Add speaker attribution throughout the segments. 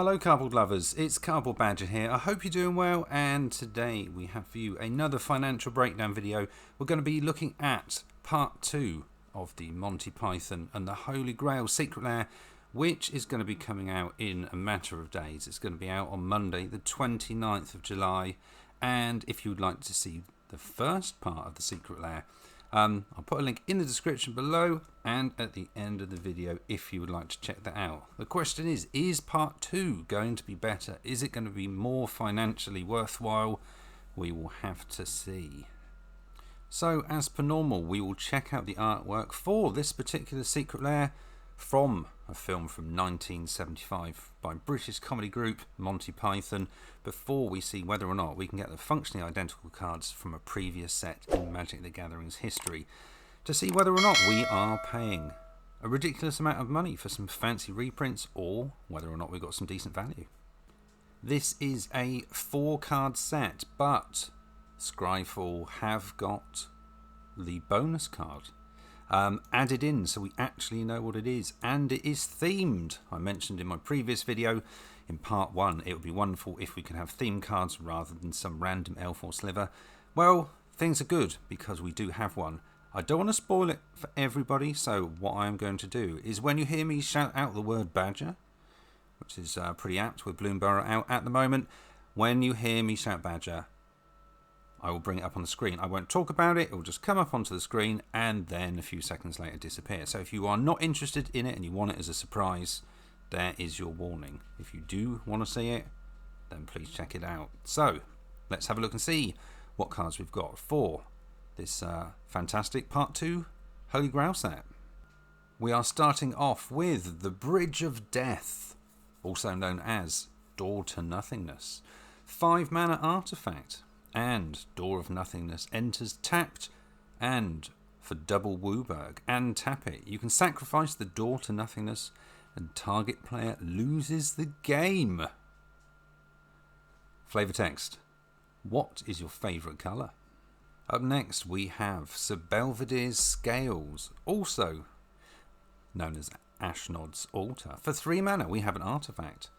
Speaker 1: Hello cardboard lovers, it's Cardboard Badger here. I hope you're doing well, and today we have for you another financial breakdown video. We're going to be looking at part 2 of the Monty Python and the Holy Grail Secret Lair, which is going to be coming out in a matter of days. It's going to be out on Monday the 29th of July, and if you would like to see the first part of the Secret Lair, I'll put a link in the description below and at the end of the video if you would like to check that out. The question is part 2 going to be better? Is it going to be more financially worthwhile? We will have to see. So as per normal, we will check out the artwork for this particular Secret Lair from a film from 1975 by British comedy group Monty Python, before we see whether or not we can get the functionally identical cards from a previous set in Magic the Gathering's history, to see whether or not we are paying a ridiculous amount of money for some fancy reprints or whether or not we got some decent value. This is a 4-card set, but Scryfall have got the bonus card added in, so we actually know what it is, and it is themed. I mentioned in my previous video in part 1 it would be wonderful if we could have theme cards rather than some random elf or sliver. Well, things are good because we do have one. I don't want to spoil it for everybody, so what I am going to do is when you hear me shout out the word badger, which is pretty apt with Bloomborough out at the moment, when you hear me shout badger, I will bring it up on the screen. I won't talk about it, it will just come up onto the screen and then a few seconds later disappear. So if you are not interested in it and you want it as a surprise, there is your warning. If you do want to see it, then please check it out. So let's have a look and see what cards we've got for this fantastic part 2 Holy Grail set. We are starting off with the Bridge of Death, also known as Door to Nothingness. 5 mana artifact. And Door of Nothingness enters tapped, and for double Wooburg and tap it, you can sacrifice the Door to Nothingness and target player loses the game. Flavor text: what is your favourite colour? Up next we have Sir Belvedere's Scales, also known as Ashnod's Altar. For 3 mana we have an artifact,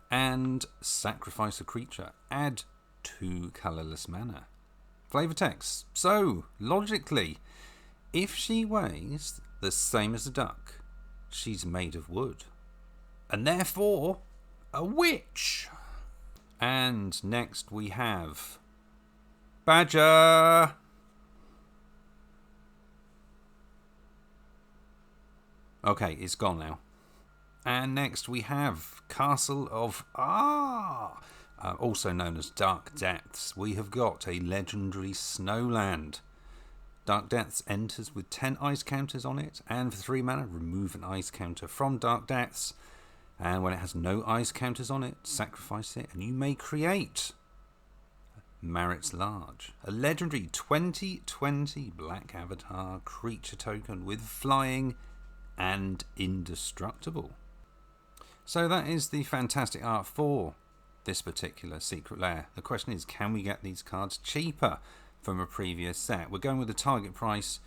Speaker 1: and sacrifice a creature, add 2 colourless mana. Flavor text: so logically, if she weighs the same as a duck, she's made of wood, and therefore a witch. And next we have Badger. Okay, it's gone now. And next we have Castle of also known as Dark Depths. We have got a legendary snowland. Dark Depths enters with 10 ice counters on it, and for 3 mana remove an ice counter from Dark Depths, and when it has no ice counters on it, sacrifice it and you may create Marit's Large, a legendary 2020 black avatar creature token with flying and indestructible. So that is the fantastic art for this particular Secret Lair. The question is, can we get these cards cheaper from a previous set? We're going with the target price,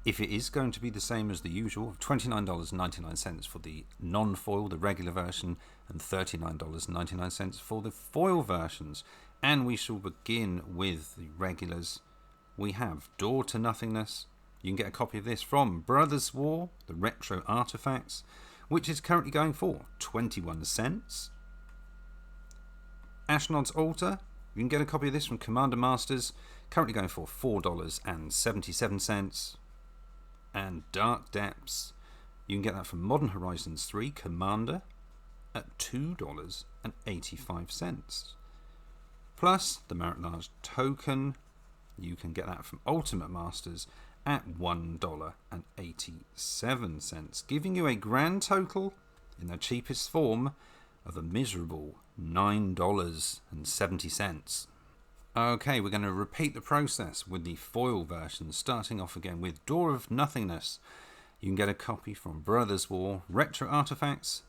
Speaker 1: if it is going to be the same as the usual, of $29.99 for the non-foil, the regular version, and $39.99 for the foil versions. And we shall begin with the regulars. We have Door to Nothingness. You can get a copy of this from Brothers War, the retro artifacts, which is currently going for 21 cents. Ashnod's Altar, you can get a copy of this from Commander Masters, currently going for $4.77. And Dark Depths, you can get that from Modern Horizons 3 Commander at $2.85. Plus the Marit Large token, you can get that from Ultimate Masters at $1.87, giving you a grand total in the cheapest form of a miserable $9.70. Okay, we're going to repeat the process with the foil version, starting off again with Door of Nothingness. You can get a copy from Brothers War Retro Artifacts.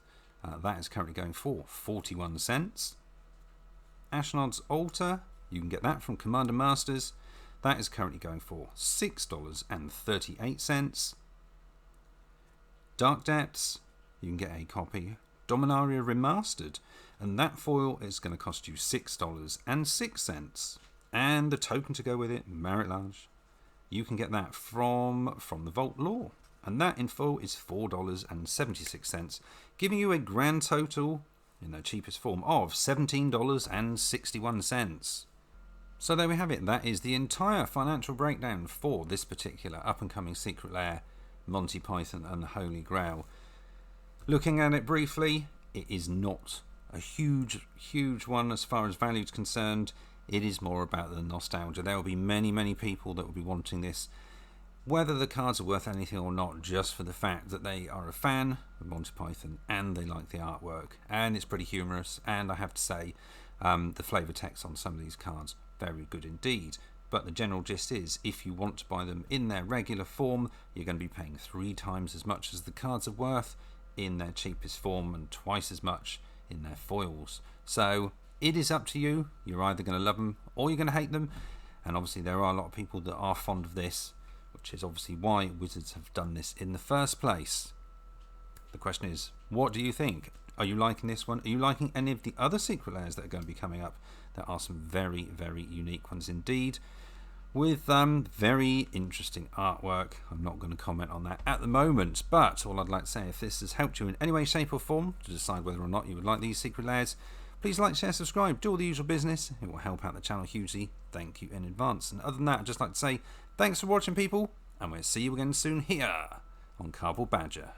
Speaker 1: That is currently going for 41 cents. Ashnod's Altar, you can get that from Commander Masters. That is currently going for $6.38. Dark Depths, you can get a copy Dominaria Remastered, and that foil is going to cost you $6.06. And the token to go with it, MacLeod, you can get that from the Vault Lore, and that in full is $4.76, giving you a grand total in the cheapest form of $17.61. So there we have it. That is the entire financial breakdown for this particular up-and-coming Secret Lair, Monty Python and the Holy Grail. Looking at it briefly, it is not a huge one as far as value is concerned. It is more about the nostalgia. There will be many people that will be wanting this, whether the cards are worth anything or not, just for the fact that they are a fan of Monty Python and they like the artwork, and it's pretty humorous. And I have to say, the flavour text on some of these cards, very good indeed. But the general gist is, if you want to buy them in their regular form, you're going to be paying 3 times as much as the cards are worth in their cheapest form, and twice as much in their foils. So it is up to you. You're either going to love them or you're going to hate them. And obviously there are a lot of people that are fond of this, which is obviously why Wizards have done this in the first place. The question is, what do you think? Are you liking this one? Are you liking any of the other Secret Lairs that are going to be coming up? There are some very unique ones indeed, with very interesting artwork. I'm not going to comment on that at the moment, but all I'd like to say, if this has helped you in any way, shape or form to decide whether or not you would like these Secret Lairs, please like, share, subscribe, do all the usual business. It will help out the channel hugely. Thank you in advance. And other than that, I'd just like to say thanks for watching, people, and we'll see you again soon here on Cardboard Badger.